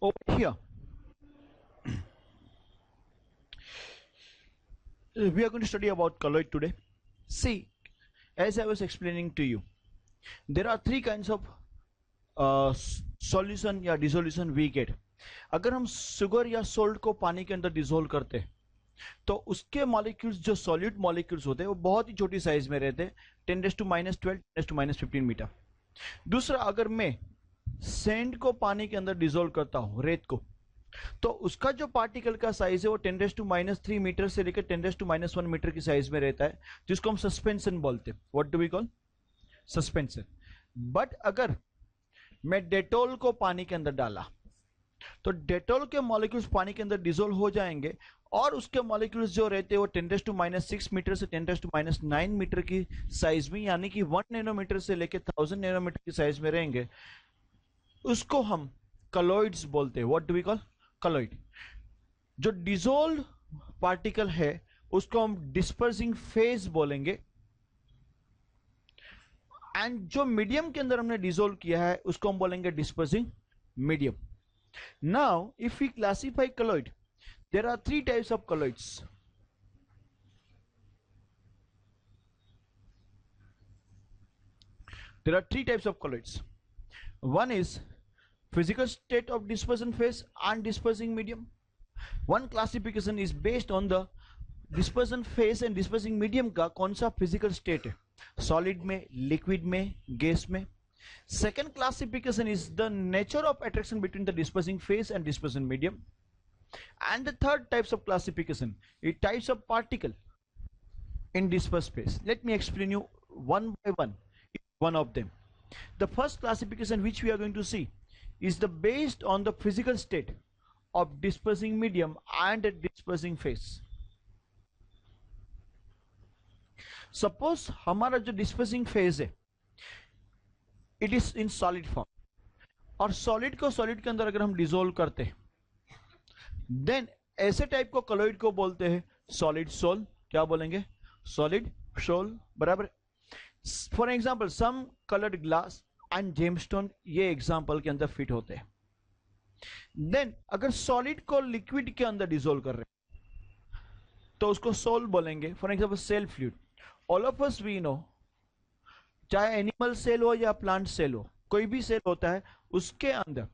Over here, we are going to study about colloid today. See, as I was explaining to you, there are three kinds of solution या dissolution we get. अगर हम sugar या salt को पानी के अंदर dissolve करते हैं तो उसके मॉलिक्यूल्स जो सॉलिड मॉलिक्यूल्स होते हैं वो बहुत ही छोटी साइज में रहते हैं, 10⁻12 10⁻15 मीटर. दूसरा, अगर मैं सैंड को पानी के अंदर डिसोल्व करता हूं, रेत को, तो उसका जो पार्टिकल का साइज है वो 10⁻³ मीटर से लेकर 10⁻1 मीटर की साइज में रहता है, जिसको हम सस्पेंशन बोलते हैं. What do we call? Suspension. But अगर मैं डेटोल को पानी के अंदर डाला तो डेटोल के मॉलिक्यूल्स पानी के अंदर डिसोल्व हो जाएंगे और उसके मॉलिक्यूल्स जो रहते हैं वो 10⁻6 मीटर से 10⁻9 मीटर की साइज में, यानी कि 1 नैनोमीटर से लेकर 1000 नैनोमीटर की साइज में रहेंगे. उसको हम कलॉइड्स बोलते हैं. What do we call? Colloid. जो डिसोल्व पार्टिकल है उसको हम डिस्पर्सिंग फेज बोलेंगे, एंड जो मीडियम के अंदर हमने डिसोल्व किया है उसको हम बोलेंगे dispersing medium. Now if we classify colloid, there are three types of colloids. There are three types of colloids. One is physical state of dispersion phase and dispersing medium. One classification is based on the dispersion phase and dispersing medium का कौन सा physical state है, solid में, liquid में, gas में. Second classification is the nature of attraction between the dispersing phase and dispersion medium. And the third types of classification is types of particle in dispersed phase. Let me explain you one by one of them. The first classification which we are going to see is the based on the physical state of dispersing medium and dispersing phase. Suppose हमारा जो dispersing phase है it is in solid form, और solid को solid के अंदर अगर हम dissolve करते हैं देन ऐसे टाइप को कलॉइड को बोलते हैं सॉलिड सोल. क्या बोलेंगे? Solid sol. बराबर. For example some coloured glass and gemstone ये एग्जांपल के अंदर फिट होते हैं. देन अगर सॉलिड को लिक्विड के अंदर डिसोल्व कर रहे हैं तो उसको सोल बोलेंगे. For example cell fluid. All of us we know, चाहे एनिमल सेल हो या प्लांट सेल हो, कोई भी सेल होता है उसके अंदर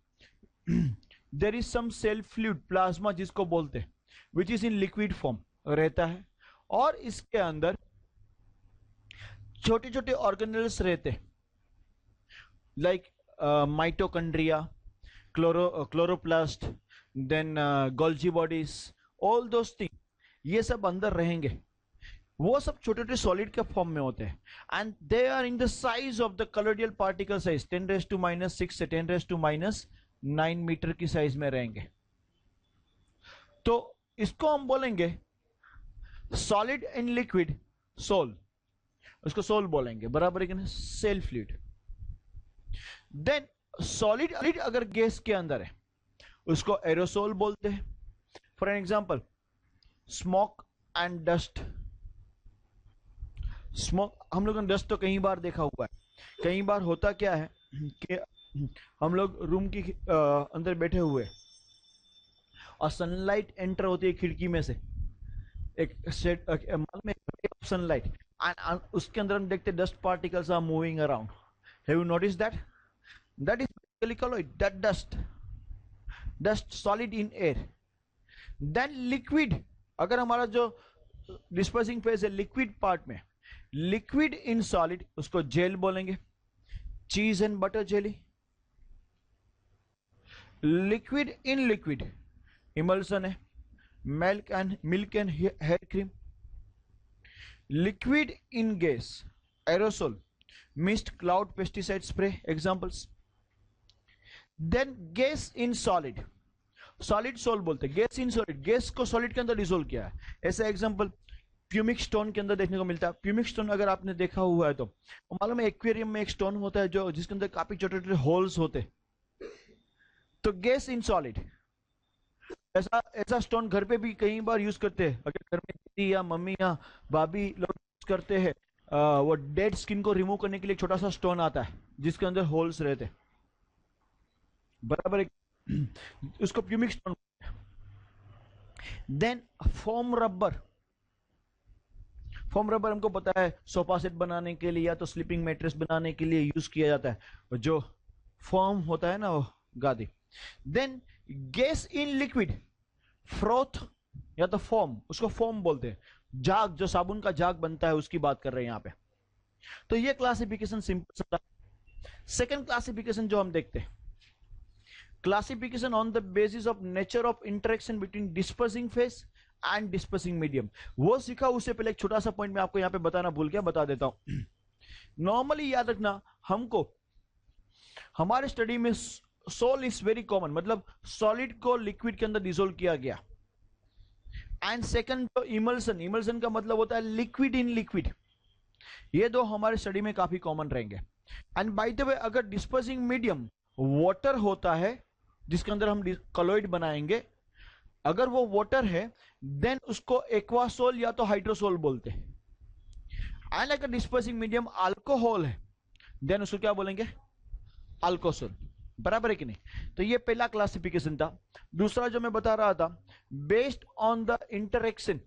there is some cell fluid, plasma जिसको बोलते हैं, which is in liquid form रहता है, और इसके अंदर छोटे छोटे ऑर्गेनेल्स रहते हैं like mitochondria, chloroplast, then Golgi bodies, all those thing, ये सब अंदर रहेंगे. वो सब छोटे छोटे सॉलिड के फॉर्म में होते हैं and they are in the size of the colloidal particle size 10⁻6 से 10⁻9 मीटर की साइज में रहेंगे. तो इसको हम बोलेंगे सॉलिड इन लिक्विड सोल, उसको सोल बोलेंगे. बराबर है कि नहीं? Cell fluid. देन सॉलिड अगर गैस के अंदर है उसको एरोसोल बोलते हैं. For example smoke and dust. Smoke, हम लोगों ने डस्ट तो कई बार देखा हुआ है. कई बार होता क्या है कि हम लोग रूम की अंदर बैठे हुए और सनलाइट एंटर होती है खिड़की में से, एक में सनलाइट, एंड उसके अंदर हम देखते dust particles are moving around. Have you notice that? That is basically colloid. That dust solid in air. Then liquid, अगर हमारा जो डिस्पर्सिंग फेज है लिक्विड पार्ट में, लिक्विड इन सॉलिड, उसको जेल बोलेंगे. Cheese and butter jelly. Liquid in liquid emulsion है, milk and hair cream. Liquid in gas aerosol, mist, cloud, pesticide spray examples. Then gas in solid, solid sol बोलते हैं. Gas in solid, gas को solid के अंदर dissolve किया है. ऐसा example pumice stone के अंदर देखने को मिलता है. प्यूमिक स्टोन अगर आपने देखा हुआ है तो मालूम है एक्वेरियम में एक स्टोन होता है जो जिसके अंदर काफी छोटे छोटे होल्स होते हैं. तो गैस इन सॉलिड, ऐसा स्टोन घर पे भी कई बार यूज करते हैं. अगर घर में दीदी या मम्मी या भाभी लोग यूज करते हैं, वो डेड स्किन को रिमूव करने के लिए छोटा सा स्टोन आता है जिसके अंदर होल्स रहते हैं. बराबर. उसको pumice stone. Then foam rubber, foam rubber हमको पता है सोफा सेट बनाने के लिए या तो स्लीपिंग मैट्रेस बनाने के लिए यूज किया जाता है, जो फोम होता है ना वो गादी। Then gas in liquid, froth या तो फोम, उसको फोम बोलते हैं। जाग, जो साबुन का जाग बनता है उसकी बात कर रहे हैं यहां पे। तो ये क्लासिफिकेशन सिंपल सा। सेकेंड क्लासिफिकेशन जो हम देखते हैं, classification on the basis of nature of interaction between dispersing face and dispersing medium. वो सीखा, उससे पहले एक छोटा सा पॉइंट मैं आपको यहां पे बताना भूल गया, बता देता हूं। नॉर्मली याद रखना, हमको हमारे स्टडी में सोल इज वेरी कॉमन, मतलब सॉलिड को लिक्विड के अंदर डिसोल्व किया गया। एंड सेकंड तो इमल्सन, इमल्सन का मतलब होता है लिक्विड इन लिक्विड। ये दो हमारे स्टडी में काफी कॉमन रहेंगे। एंड बाय द वे, अगर डिस्पर्सिंग मीडियम वाटर होता है जिसके अंदर हम कॉलोइड बनाएंगे, अगर वो वाटर है देन उसको एक्वासोल या तो हाइड्रोसोल बोलते हैं। एंड अगर डिस्पर्सिंग मीडियम अल्कोहल है देन उसको क्या बोलेंगे, अल्कोसोल। बराबर है कि नहीं? तो ये पहला क्लासिफिकेशन था। दूसरा जो मैं बता रहा था, based on the interaction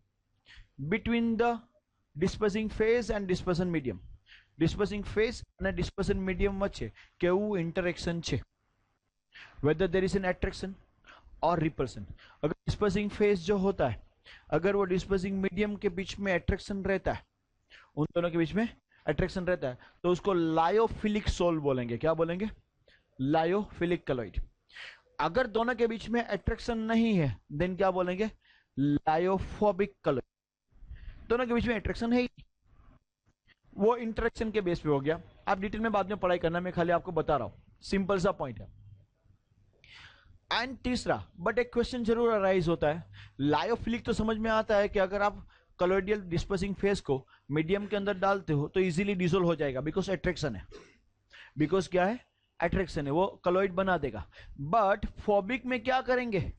between the dispersing phase and dispersion medium. Dispersing phase અને ડિસ્પર્સન મીડિયમ વચ્ચે કેવું ઇન્ટરેક્શન છે, whether there is an attraction और रिपल्सन। अगर डिस्पर्सिंग फेज जो होता है, अगर वो डिस्पर्सिंग मीडियम के बीच में अट्रैक्शन रहता है, उन दोनों के बीच में अट्रैक्शन रहता है, तो उसको लायोफिलिक सोल बोलेंगे। क्या बोलेंगे? लायोफिलिक कलॉइड। अगर दोनों के बीच में अट्रैक्शन नहीं है देन क्या बोलेंगे? लायोफोबिक कलॉइड। दोनों के बीच में अट्रैक्शन है ही, वो इंटरेक्शन के बेस पे हो गया। आप डिटेल में बाद में पढ़ाई करना, मैं खाली आपको बता रहा हूं, सिंपल सा पॉइंट है। एंड तीसरा, बट एक क्वेश्चन जरूर अराइज होता है, लायोफिलिक तो समझ में आता है कि अगर आप कॉलोइडियल डिस्पर्सिंग फेज को मीडियम के अंदर डालते हो तो इजीली डिसोल्व हो जाएगा, बिकॉज अट्रैक्शन है। बिकॉज क्या है? अट्रैक्शन है, वो कॉलोइड बना देगा। बट फोबिक में क्या करेंगे?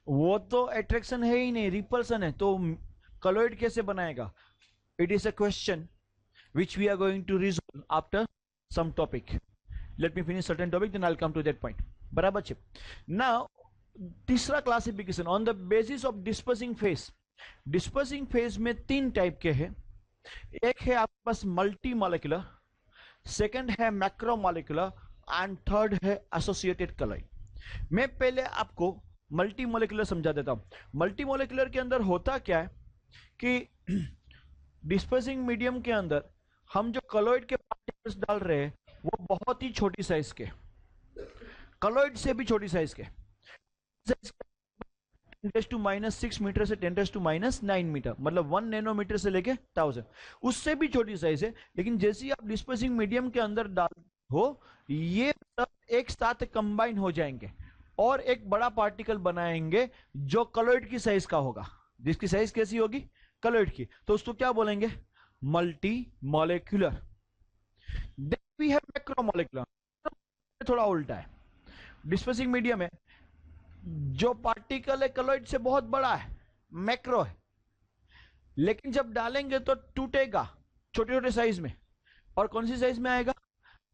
वो तो अट्रैक्शन है ही नहीं, रिपल्सन है, तो कॉलोइड कैसे बनाएगा? It is a question which we are going to resolve after some topic. Let me finish certain topic, then I'll come to that point. बराबर है? Now, तीसरा classification on the basis of dispersing phase. Dispersing phase में तीन type के हैं। एक है आपके पास मल्टी मॉलिक्यूलर, सेकंड है मैक्रो मॉलिक्यूलर, एंड थर्ड है एसोसिएटेड कलॉइड। मैं पहले आपको मल्टी मॉलिक्यूलर समझा देता हूं। मल्टी मॉलिक्यूलर के अंदर होता क्या है कि डिस्पर्सिंग मीडियम के अंदर हम जो कॉलोइड के पार्टिकल्स डाल रहे हैं वो बहुत ही छोटी साइज के, कॉलोइड से भी छोटी साइज के, 10⁻⁶ मीटर से 10⁻⁹ मीटर, मतलब 1 नैनोमीटर से लेके 1000, उससे भी छोटी साइज है। लेकिन जैसे ही आप डिस्पर्सिंग मीडियम के अंदर डाल हो, ये सब एक साथ कंबाइन हो जाएंगे और एक बड़ा पार्टिकल बनाएंगे जो कॉलोइड की साइज का होगा। जिसकी साइज कैसी होगी? कॉलोइड की। तो उसको क्या बोलेंगे? Multi molecular. Then we have macro molecular, थोड़ा उल्टा है। डिस्पर्सिंग मीडियम है, जो पार्टिकल है कॉलोइड से बहुत बड़ा है, मैक्रो है, लेकिन जब डालेंगे तो टूटेगा छोटे छोटे साइज में। और कौन सी साइज में आएगा?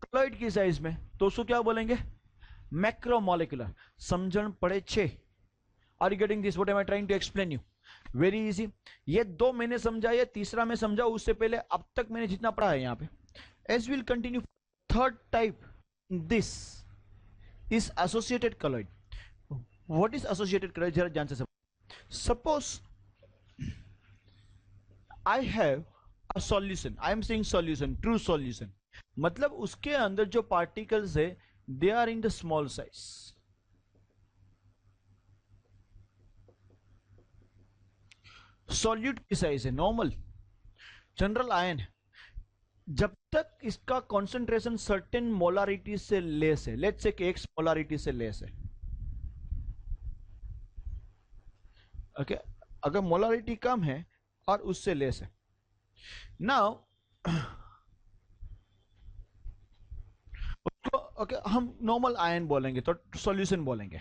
कॉलोइड की साइज में। तो उसको क्या बोलेंगे? Macro molecular. समझण पड़े छे? Are you getting this? What am I trying to explain you? Very easy. ये दो मैंने समझा, ये तीसरा मैं समझाऊं उससे पहले अब तक मैंने जितना पढ़ा है यहाँ पे। As will continue, third type this is associated colloid. What is associated colloid? जरा ध्यान से समझो। Suppose I have a solution, I am saying solution, true solution, मतलब उसके अंदर जो पार्टिकल्स है they are in the small size. Solute की साइज है नॉर्मल, जनरल आयन है। जब तक इसका कॉन्सेंट्रेशन सर्टेन मोलारिटी से लेस है, लेट्स से एक्स मोलारिटी से लेस है, ओके, अगर मोलारिटी कम है और उससे लेस है, नाउ उसको ओके हम नॉर्मल आयन बोलेंगे, तो सॉल्यूशन बोलेंगे।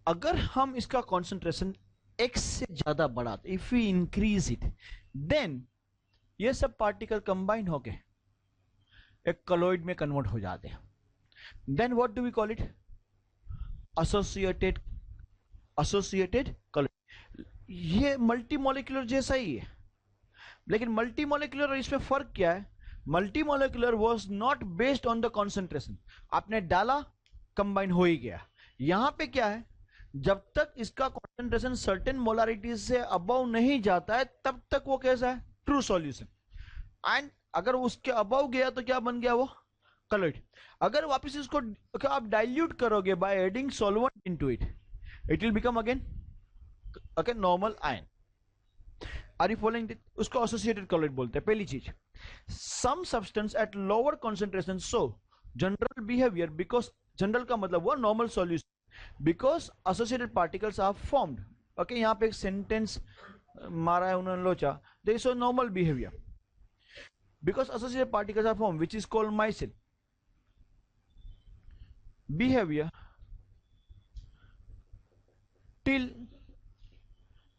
अगर हम इसका कॉन्सेंट्रेशन x से ज्यादा बढ़ाते, if we increase it, then ये सब पार्टिकल कंबाइन हो गए एक कॉलोइड में कन्वर्ट हो जाते हैं। Then what do we call it? Associated colloid. ये मल्टी मॉलिक्यूलर जैसा ही है, लेकिन मल्टी मॉलिक्यूलर और इसमें फर्क क्या है? Multi molecular was not based on the concentration, आपने डाला कंबाइन हो ही गया। यहां पे क्या है, जब तक इसका कॉन्सेंट्रेशन सर्टेन मोलारिटी से अबव नहीं जाता है तब तक वो कैसा है? True solution. एंड अगर उसके अबव गया तो क्या बन गया? वो कॉलोइड। अगर वापस इसको आप डाइल्यूट करोगे by adding solvent into it, it will become again normal ion. Are you following? उसको एसोसिएटेड कॉलोइड बोलते हैं। पहली चीज, some substance at lower concentration show general behaviour, because general का मतलब वो normal solution, because associated particles are formed. Okay, यहां पे एक सेंटेंस मारा है उन्होंने लोचा, they show normal behaviour because associated particles are formed, which is called micelle behavior till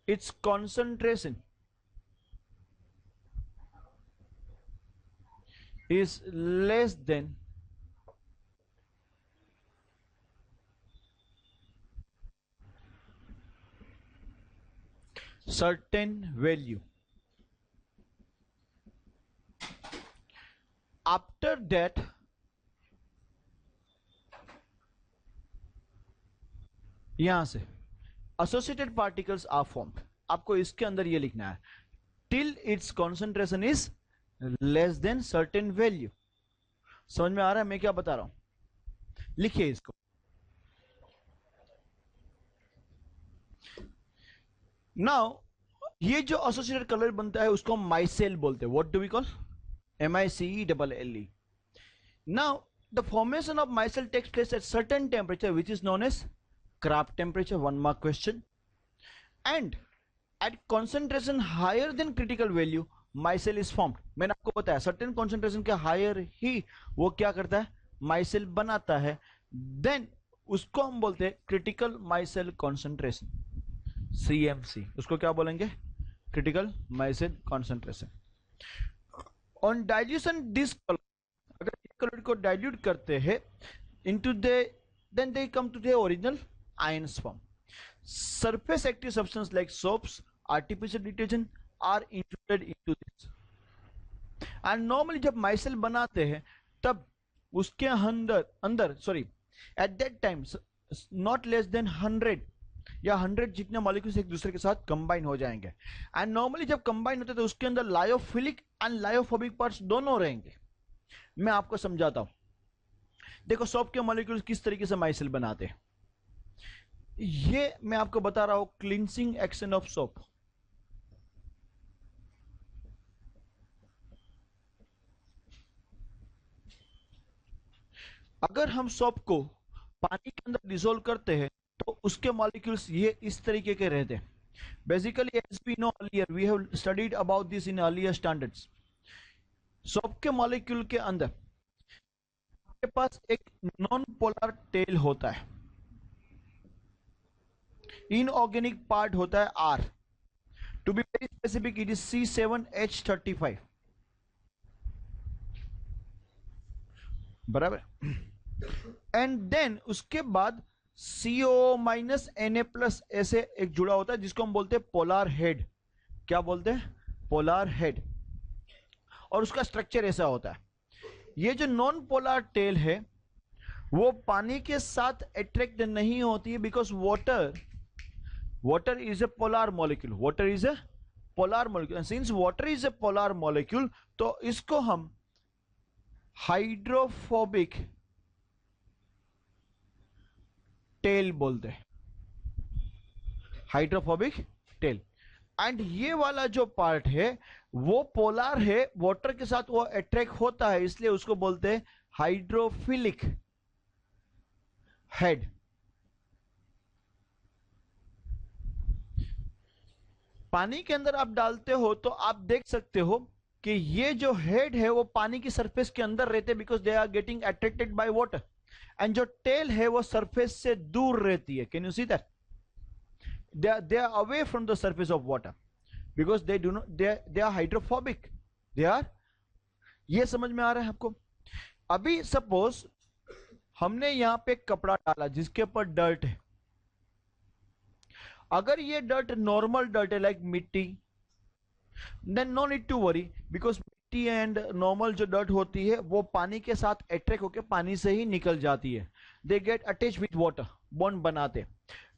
its concentration is less than certain value. After that, यहां से associated particles are formed. आपको इसके अंदर ये लिखना है, till its concentration is less than certain value. समझ में आ रहा है मैं क्या बता रहा हूं? लिखिए इसको। नाउ ये जो एसोसिएटेड कलर बनता है उसको हम माइसेल बोलते हैं। What do we call? MICELLE. Now the formation of micelle takes place at certain temperature which is known as Kraft temperature, 1 mark question, and at concentration higher than critical value micelle is formed. मैंने आपको बताया certain concentration के higher ही वो क्या करता है? micelle बनाता है। then उसको हम बोलते हैं critical micelle concentration, CMC। उसको क्या बोलेंगे? critical micelle concentration. On dilution this color, अगर इस कलर को डाइल्यूट करते हैं into the, then they come to the original ions form. Surface active substance like soaps, artificial detergent are included into this. And normally जब myself बनाते हैं तब उसके अंदर at that time not less than 100 या 100 जितने मॉलिक्यूल्स एक दूसरे के साथ कंबाइन हो जाएंगे। एंड नॉर्मली जब कंबाइन होते हैं तो उसके अंदर लायोफिलिक एंड लायोफोबिक पार्ट्स दोनों रहेंगे। मैं आपको समझाता हूं। देखो सोप के मॉलिक्यूल्स किस तरीके से माइसेल बनाते हैं, ये मैं आपको बता रहा हूं। Cleansing action of soap. अगर हम सोप को पानी के अंदर डिसोल्व करते हैं तो उसके मॉलिक्यूल्स ये इस तरीके के रहते हैं। Basically as we know earlier, we have studied about this in earlier standards. Soap के मॉलिक्यूल के अंदर आपके पास एक नॉन पोलर टेल होता है, इनऑर्गेनिक पार्ट होता है R, to be very specific it is C7H35, बराबर। एंड देन उसके बाद CO माइनस Na+ ऐसे एक जुड़ा होता है जिसको हम बोलते हैं पोलर हेड। क्या बोलते हैं? Polar head. और उसका स्ट्रक्चर ऐसा होता है। ये जो नॉन पोलर टेल है वो पानी के साथ अट्रैक्ट नहीं होती है, because water is a polar molecule. Water is a polar molecule. Since water is a polar molecule तो इसको हम हाइड्रोफोबिक टेल बोलते हैं, हाइड्रोफोबिक टेल। एंड ये वाला जो पार्ट है वो पोलर है, वाटर के साथ वो अट्रैक्ट होता है, इसलिए उसको बोलते हैं हाइड्रोफिलिक हेड। पानी के अंदर आप डालते हो तो आप देख सकते हो कि ये जो हेड है वो पानी की सरफेस के अंदर रहते हैं, because they are getting attracted by water. And जो टेल है वो सरफेस से दूर रहती है। Can you see that? they are away from the surface of water because they are hydrophobic, they are। ये समझ में आ रहा है आपको? अभी सपोज हमने यहां पे कपड़ा डाला जिसके ऊपर डर्ट है, अगर ये डर्ट नॉर्मल डर्ट है लाइक मिट्टी, then no need to worry, because मिट्टी एंड नॉर्मल जो डर्ट होती है वो पानी के साथ अट्रैक्ट होकर पानी से ही निकल जाती है, they get attach with water, bond बनाते।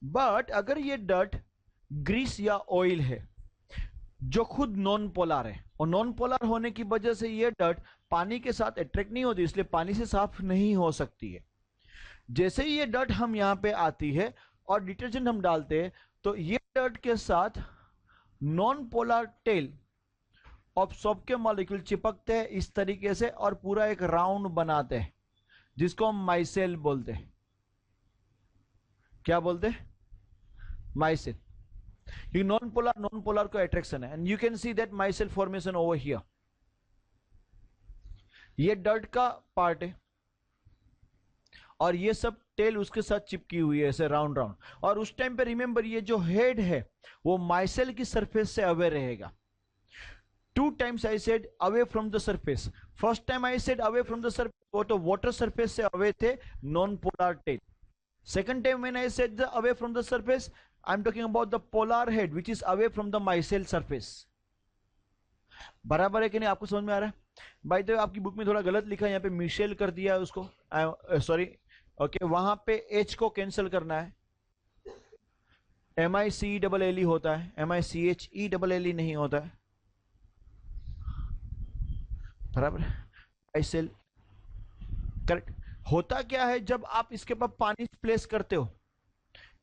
बट अगर ये डर्ट ग्रीस या ऑयल है जो खुद नॉन पोलर है, और नॉन पोलर होने की वजह से ये डर्ट पानी के साथ अट्रैक्ट नहीं होती, इसलिए पानी से साफ नहीं हो सकती है। जैसे ही ये डर्ट हम यहां पे आती है और डिटर्जेंट हम डालते हैं, तो ये डर्ट के साथ non polar tail of soap के मॉलिक्यूल चिपकते हैं इस तरीके से और पूरा एक राउंड बनाते हैं, जिसको हम माइसेल बोलते हैं। क्या बोलते हैं? माइसेल। ये नॉन पोलर को अट्रैक्शन है, and you can see that myself formation over here. ये डर्ट का पार्ट है और ये सब टेल उसके साथ चिपकी हुई है ऐसे राउंड राउंड। और उस टाइम पे रिमेंबर ये जो हेड है वो माइसेल की सरफेस से अवे रहेगा। 2 times I said away from the surface. First time I said away from the surface, वो तो water surface से अवे थे non polar tail. Second time when I said the away from the surface, I'm talking about the polar head which is away from the micelle surface. बराबर है कि नहीं? आपको समझ में आ रहा है? बाय द वे आपकी बुक में थोड़ा गलत लिखा है, यहाँ पे मिशेल कर दिया है उसको, सॉरी, ओके, वहां पे एच को कैंसिल करना है, MICELLE होता है, MICHELLE नहीं होता है, बराबर है, माइसेल, करेक्ट। होता क्या है जब आप इसके ऊपर पानी प्लेस करते हो,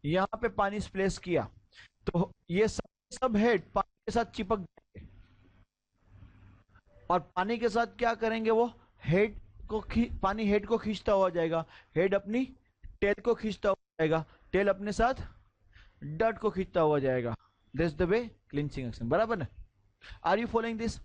यहां पे पानी प्लेस किया तो ये सब हेड पानी के साथ चिपक जाएंगे और पानी के साथ क्या करेंगे, वो हेड को पानी हेड को खींचता हुआ जाएगा, हेड अपनी टेल को खींचता हुआ जाएगा, टेल अपने साथ डर्ट को खींचता हुआ जाएगा। This the way cleansing action, बराबर ना? Are you following this?